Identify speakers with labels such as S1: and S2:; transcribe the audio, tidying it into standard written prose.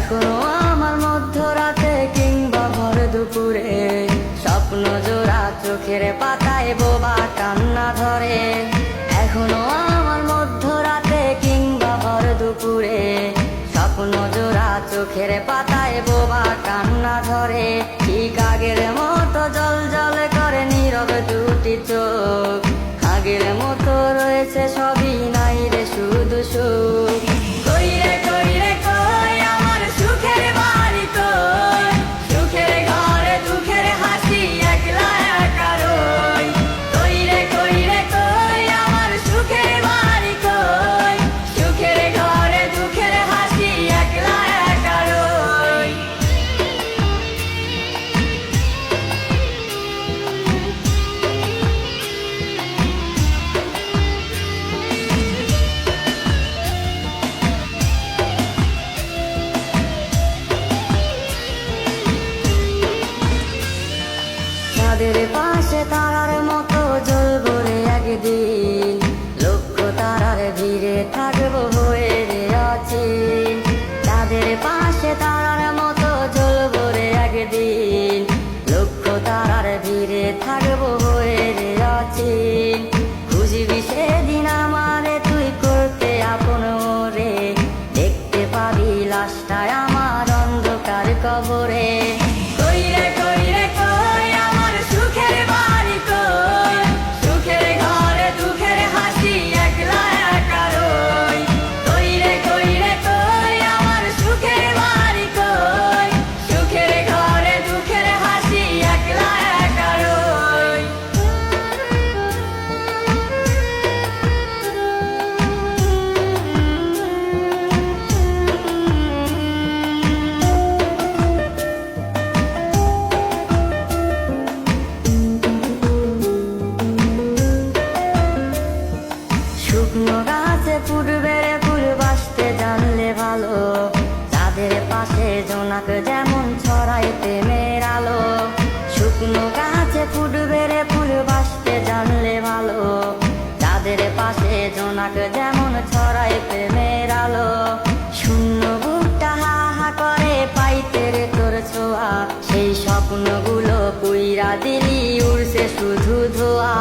S1: এখনো আমার মধ্যরাতে কিংবা ভর দুপুরে স্বপ্ন জোড়া চোখের পাতায় বোবা কান্না ধরে। এখনো আমার মধ্যরাতে কিংবা ভর দুপুরে স্বপ্ন জোড়া চোখের পাতায় বোবা কান্না ধরে। ঠিক আগের মতো জল জল করে নীরব দুটি চোখ, আগের মতো রয়েছে সবই, নাই রে শুধু সুখ। কই রে কই রে কই আমার সুখের বাড়ি কই, সুখের ঘরে দুঃখের হাসি একলা একা রই। কই রে কই আমার সুখের বাড়ি কই, সুখের ঘরে দুঃখের হাসি একলা একা রই। চাঁদের পাশে তারার মতো জ্বলবো রে একদিন, লক্ষ তারার ভিড়ে থাকবো হয়ে রে অচিন। চাঁদের পাশে তারার মতো জ্বলবো রে একদিন, লক্ষ তারার ভিড়ে থাকবো হয়ে রে অচিন। খুঁজবি সেদিন আমারে তুই করতে আপন রে, দেখতে পাবি লাশটা আমার অন্ধকার কবরে। কই রে কই আমার সুখের বাড়ি কই, সুখের ঘরে দুঃখের হাসি একলা একা রই। কই রে কই আমার সুখের বাড়ি কই, সুখের ঘরে দুঃখের হাসি একলা একা রই। শুকনো গাছে ফুটবে রে ফুল বাসতে জানলে ভালো, যাদের পাশে জোনাক যেমন ছড়াই প্রেমের আলো। শুকনো গাছে ফুটবে রে ফুল বাসতে জানলে ভালো, যাদের পাশে জোনাক যেমন ছড়াই প্রেমের আলো। শূন্য বুকটা হা হা করে পাইতে রে তোর ছোঁয়া, সেই স্বপ্নগুলো পুইরা দিলি উড়ছে শুধু ধোয়া।